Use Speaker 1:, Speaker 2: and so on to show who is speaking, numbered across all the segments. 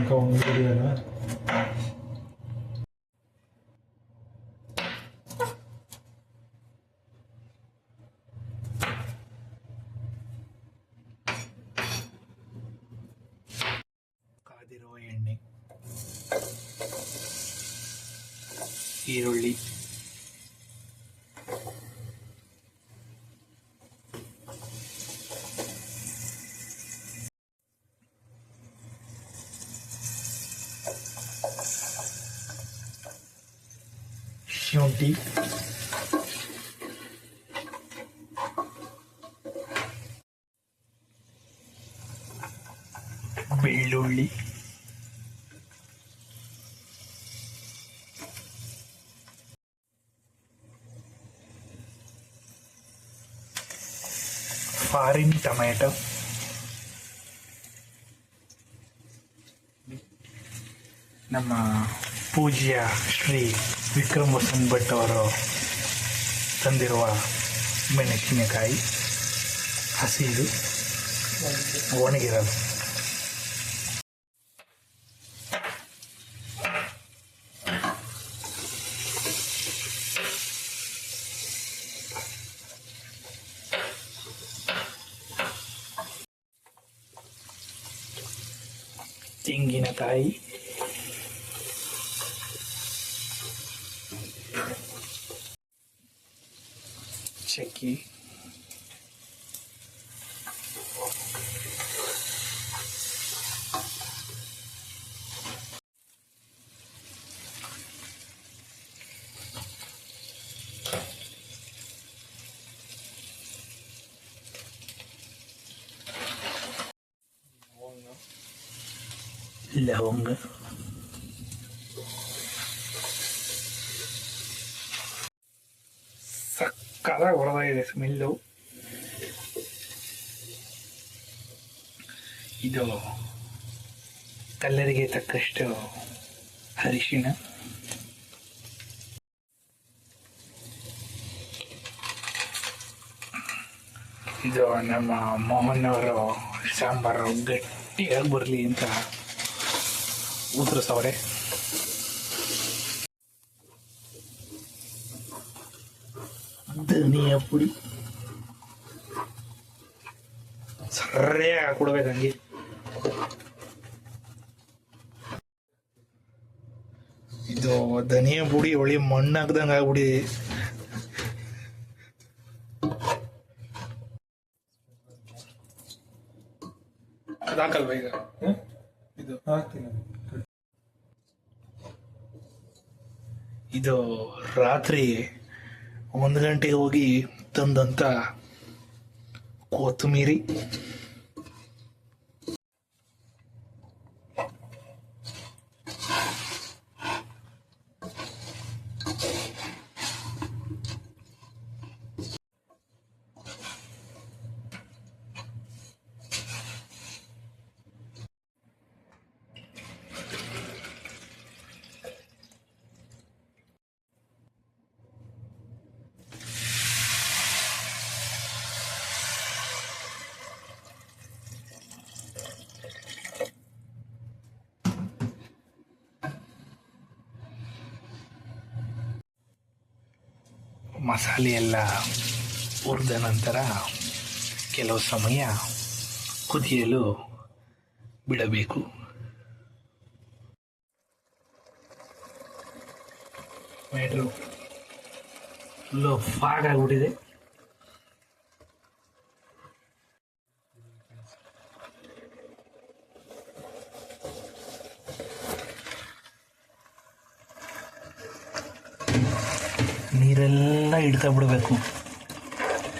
Speaker 1: ತನಕ ಒಂದಿದೆಯಲ್ಲ. ಕಾದಿರುವ ಎಣ್ಣೆ, ಈರುಳ್ಳಿ, ಶುಂಠಿ, ಬೆಳ್ಳುಳ್ಳಿ, ಫಾರಿನ್ ಟೊಮ್ಯಾಟೊ, ನಮ್ಮ ಪೂಜ್ಯ ಶ್ರೀ ವಿಕ್ರಮ್ ವಸಂತ್ ಭಟ್ ಅವರು ತಂದಿರುವ ಮೆಣಸಿನಕಾಯಿ, ಹಸಿದು ಒಣಗಿರೋದು, ತೆಂಗಿನಕಾಯಿ, ಚಕ್ಕಿ, ಲವಂಗ, ಸಕ್ಕತ್ತಾಗಿ ಹೊರದಾಗಿದೆ ಸ್ಮೆಲ್ಲು. ಇದು ಕಲ್ಲರಿಗೆ ತಕ್ಕಷ್ಟು ಅರಿಶಿಣ, ಇದು ನಮ್ಮ ಮೋಹನ್ ಅವರು ಸಾಂಬಾರು ಗಟ್ಟಿಯಾಗಿ ಬರಲಿ ಅಂತ ಉದುರಿಸವ್ರೆ. ಧನಿಯಾ ಪುಡಿ ಸರಿಯಾಗಿ ಹಾಕೊಡ್ಬೇಕು ಹಂಗೆ. ಇದು ಧನಿಯಾ ಪುಡಿ ಒಳ್ಳೆ ಮಣ್ಣು ಹಾಕ್ದಂಗೆ ಆಗ್ಬಿಡಿ. ಅದಾಕಲ್ವ ಈಗ ಇದು ಹಾಕ್ತೀನಿ. ಇದು ರಾತ್ರಿ 1 ಗಂಟೆಗೆ ಹೋಗಿ ತಂದಂತ ಕೊತ್ತಂಬರಿ, ಮಸಾಲೆ ಎಲ್ಲ ಹುರಿದ ನಂತರ ಕೆಲವು ಸಮಯ ಕುದಿಯಲು ಬಿಡಬೇಕು. ಟೊಮೆಟೊ ಫುಲ್ಲು ಫಾಗಾಗ್ಬಿಟ್ಟಿದೆ. ನೀರೆಲ್ಲ ಹಿಡ್ತಾ ಬಿಡಬೇಕು,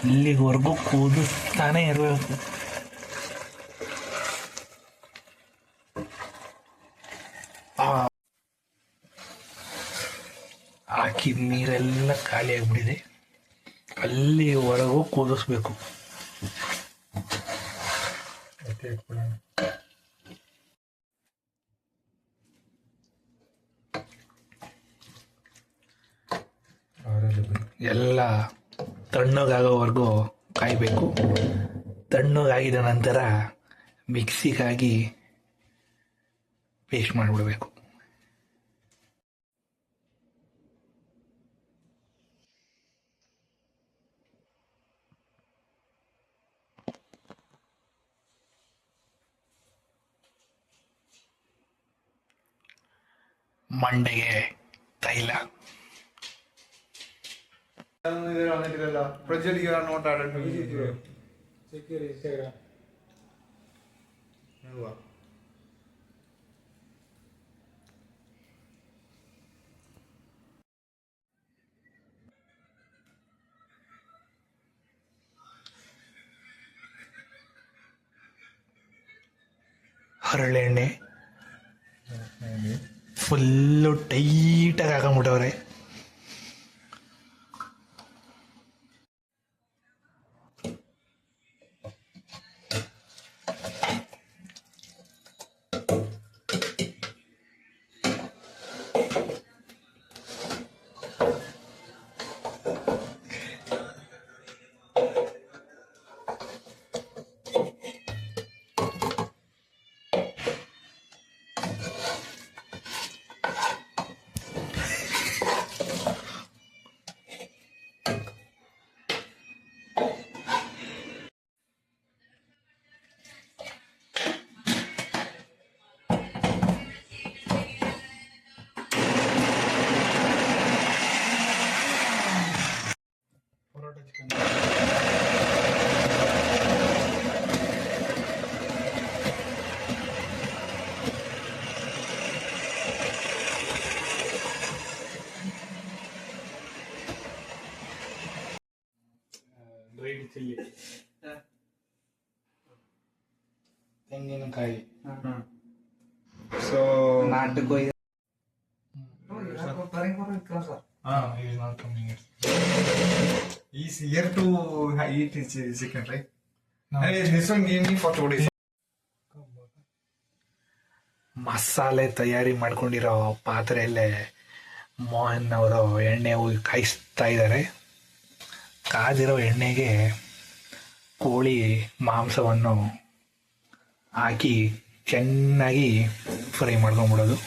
Speaker 1: ಇಲ್ಲಿವರೆಗೂ ಕುದಿಸ್ತಾನೆ ಇರಬೇಕು. ಹಾಕಿದ ನೀರೆಲ್ಲ ಖಾಲಿ ಆಗಿಬಿಟ್ಟಿದೆ, ಅಲ್ಲಿವರೆಗೂ ಕುದಿಸ್ಬೇಕು. ಎಲ್ಲ ತಣ್ಣಗಾಗೋವರೆಗೂ ಕಾಯಬೇಕು. ತಣ್ಣಗಾಗಿದ ನಂತರ ಮಿಕ್ಸಿಗಾಗಿ ಪೇಸ್ಟ್ ಮಾಡಿಬಿಡ್ಬೇಕು. ಮಂಡೆಗೆ ತೈಲ.
Speaker 2: ಪ್ರಜ್ವಲಿಗೆ ನೋಟ್ ಆಡೋದು
Speaker 1: ಹರಳೆಣ್ಣೆ ಫುಲ್ಲು ಟೈಟಾಗಿ ಹಾಕೊಂಬಿಟ್ಟವ್ರೆ. ತೆಂಗಿನಕಾಯಿ.
Speaker 2: ಸೊ
Speaker 3: ನಾಟಕ
Speaker 2: is here to eat chicken, right? This one gave me for 2 days.
Speaker 1: ಮಸಾಲೆ ತಯಾರಿ ಮಾಡ್ಕೊಂಡಿರೋ ಪಾತ್ರೆಯಲ್ಲೇ ಮೋಹನ್ ಅವರು ಎಣ್ಣೆ ಹೋಗಿ ಕಾಯಿಸ್ತಾ ಇದ್ದಾರೆ. ಕಾದಿರೋ ಎಣ್ಣೆಗೆ ಕೋಳಿ ಮಾಂಸವನ್ನು ಹಾಕಿ ಚೆನ್ನಾಗಿ ಫ್ರೈ ಮಾಡ್ಕೊಂಬಿಡೋದು.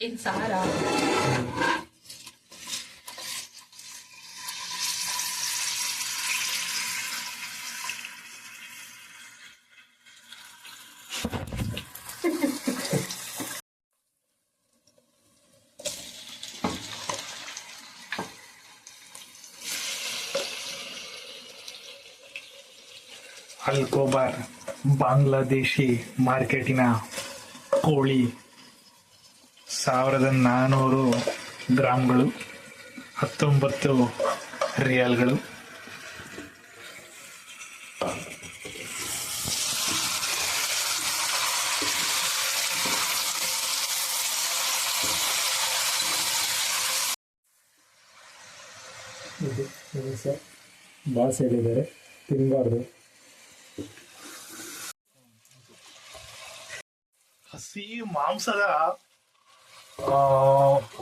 Speaker 4: In Sahara.
Speaker 1: ಅಲ್ಕೋಬಾರ್ ಬಾಂಗ್ಲಾದೇಶಿ ಮಾರ್ಕೆಟಿನ ಕೋಳಿ 1400 ಗ್ರಾಮ್ಗಳು, 19 ರಿಯಾಲ್ಗಳು.
Speaker 5: ಸರ್ ಬಾಸ್ ಹೇಳಿದ್ದಾರೆ ತಿನ್ನಬಾರ್ದು.
Speaker 1: ಹಸಿ ಮಾಂಸದ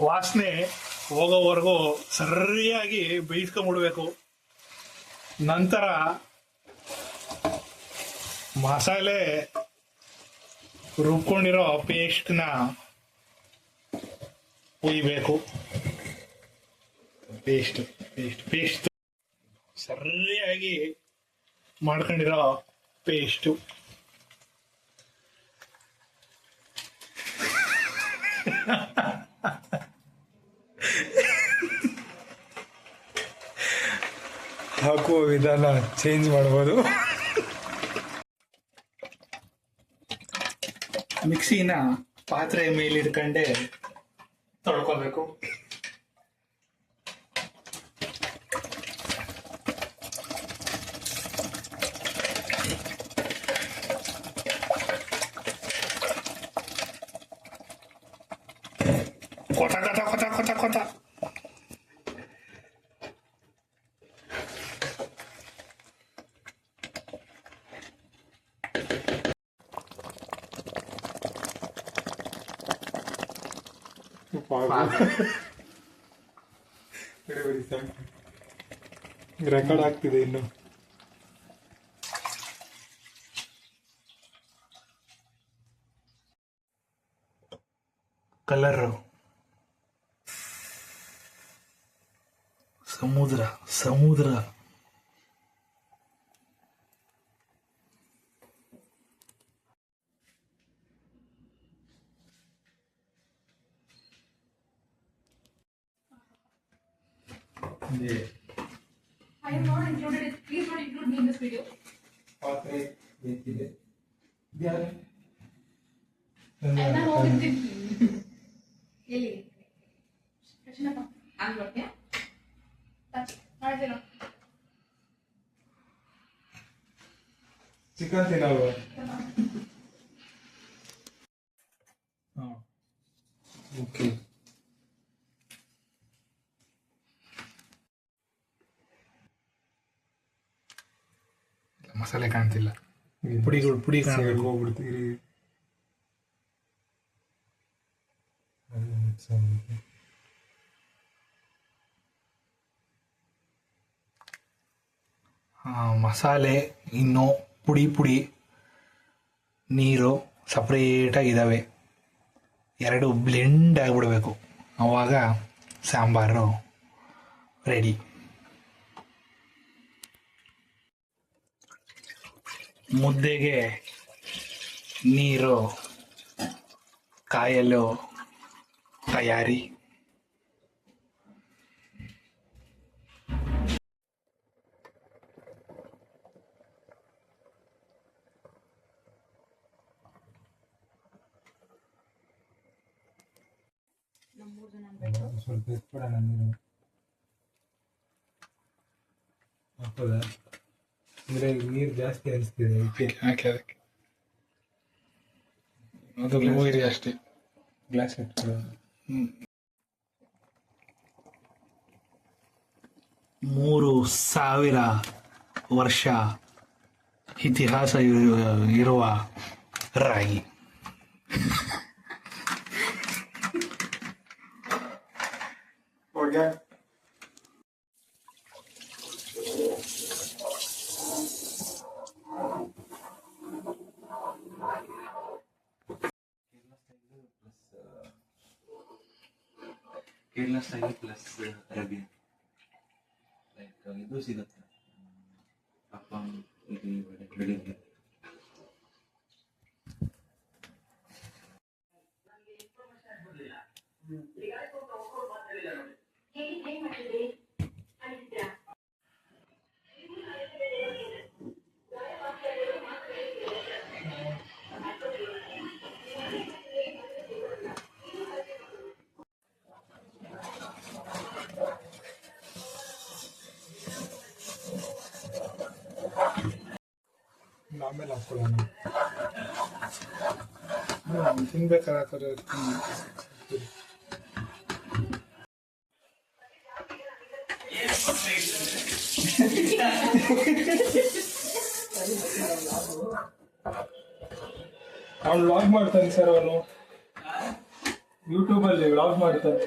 Speaker 1: ವಾಸನೆ ಹೋಗೋವರೆಗೂ ಸರಿಯಾಗಿ ಬೇಯಿಸ್ಕೊಂಡ್ಬಿಡ್ಬೇಕು. ನಂತರ ಮಸಾಲೆ ರುಬ್ಕೊಂಡಿರೋ ಪೇಸ್ಟ್ನ ಹುಯ್ಬೇಕು. ಪೇಸ್ಟ್ ಸರಿಯಾಗಿ ಮಾಡ್ಕೊಂಡಿರೋ ಪೇಸ್ಟು
Speaker 2: ಹಾಕುವ ವಿಧಾನ ಚೇಂಜ್ ಮಾಡ್ಬೋದು.
Speaker 1: ಮಿಕ್ಸಿನ ಪಾತ್ರೆ ಮೇಲಿಡ್ಕೊಂಡೆ ತೊಳ್ಕೊಬೇಕು. ಕೊತ ಕೊತ ಕೊತ ಕೊತ ಕೊತ
Speaker 5: ರೆಕಾರ್ಡ್ ಆಗ್ತಿದೆ ಇನ್ನು.
Speaker 1: ಕಲರು ಸಮುದ್ರ ಸಮುದ್ರ.
Speaker 4: I am not included. Please don't include me in this video.
Speaker 5: ಪಾತ್ರೆ ಬೇಕಿದೆ.
Speaker 4: ನಾನು ಹೋಗಿರ್ತೀನಿ. ಎಲ್ಲಿ? ಕೃಷ್ಣಪ್ಪ. ಅಲ್ಲಿ ಬರ್ತೀಯಾ? ಮಾಡ್ತೀನೋ?
Speaker 5: ಚಿಕನ್ ತಿನ್ನಲ್ವಾ? ಓಕೆ.
Speaker 1: ಮಸಾಲೆ ಕಾಣ್ತಿಲ್ಲ, ಪುಡಿ ಕಾಣಬೇಕು.
Speaker 5: ಹೋಗ್ಬಿಡ್ತೀರಿ.
Speaker 1: ಮಸಾಲೆ ಇನ್ನು ಪುಡಿ ನೀರು ಸಪ್ರೇಟಾಗಿದ್ದಾವೆ, ಎರಡು ಬ್ಲೆಂಡ್ ಆಗಿಬಿಡ್ಬೇಕು, ಆವಾಗ ಸಾಂಬಾರು ರೆಡಿ. ಮುದ್ದೆಗೆ ನೀರು ಕಾಯಲು ತಯಾರಿ.
Speaker 5: ಸ್ವಲ್ಪ ಎತ್ಬಿಡೋಣ ನೀರು. ಹಾಕೋದಾ? ಅಂದ್ರೆ ನೀರು ಜಾಸ್ತಿ ಅನಿಸ್ತಿದೆ
Speaker 1: ಹಾಕಿ ಅದಕ್ಕೆ ಅದು ಹೋಗಿರಿ ಅಷ್ಟೇ.
Speaker 5: ಗ್ಲಾಸ್ ಇಟ್ಕೊಳ್ಳೋ.
Speaker 1: 3000 ವರ್ಷ ಇತಿಹಾಸ ಇರುವ ರಾಗಿ.
Speaker 3: Kerala style plus Arabian like ಇದು ಸಿಗುತ್ತೆ. ಅಪ್ಪಂ ಇಡ್ಲಿ ವಡೆ ಬೆಳಿಗ್ಗೆ
Speaker 5: ಆಮೇಲೆ ಹಾಕೊಳ್ಳೋಣ.
Speaker 1: ತಿನ್ಬೇಕಾದ್ರೆ
Speaker 5: ಅವ್ನು ವ್ಲಾಗ್ ಮಾಡ್ತಾನೆ ಸರ್, ಅವನು ಯೂಟ್ಯೂಬಲ್ಲಿ ವ್ಲಾಗ್ ಮಾಡ್ತಾನೆ.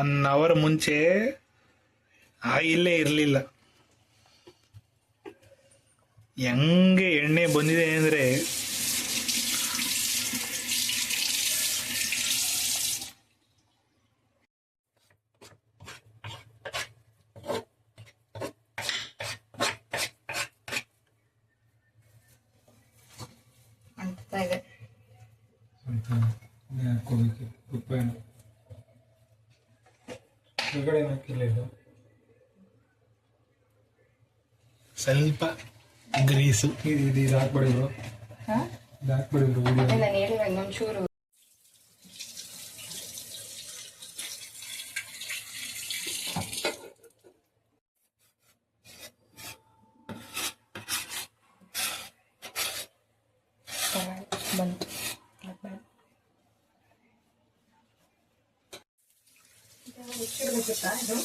Speaker 1: 1 ಅವರ್ ಮುಂಚೆ ಆಯಿಲ್ಲೇ ಇರಲಿಲ್ಲ. ಹೆಂಗೆ ಎಣ್ಣೆ ಬಂದಿದೆ ಅಂದರೆ
Speaker 4: ಅಂಟ್ತಾ ಇದೆ.
Speaker 5: ಅಂತ ಹಾಕೋಬೇಕು ಉಪ್ಪೇನ ಹೊರಗಡೆ ಹಾಕಿಲ್ಲ ಇದು.
Speaker 1: ಸ್ವಲ್ಪ ಗ್ರೀಸು.
Speaker 5: ಇದು ಹಾಕ್ಬಿಡಿದ್ರು, ಇದು ಹಾಕ್ಬಿಡಿದ್ರು ವಿಡಿಯೋ.
Speaker 4: ನಾನು ಹೇಳಿಲ್ಲ ಇನ್ನೊಂಚೂರು. ಬಂತು ಇದು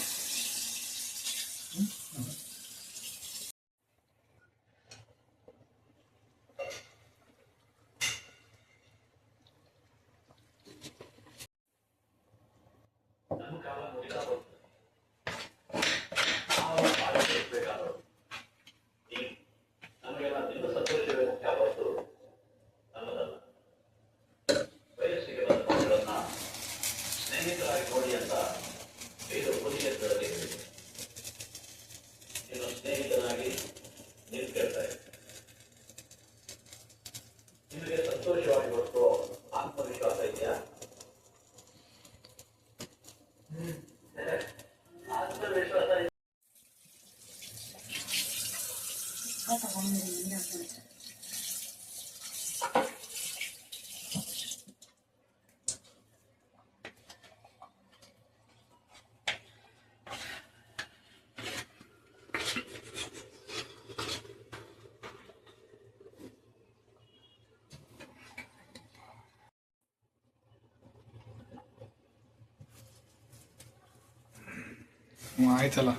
Speaker 1: ಆಯ್ತಲ್ಲ,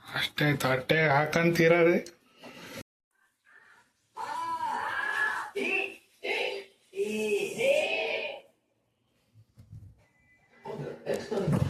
Speaker 1: ಅಷ್ಟೇ ತಟ್ಟೆ ಹಾಕಂತೀರದೆ.
Speaker 3: Excellent.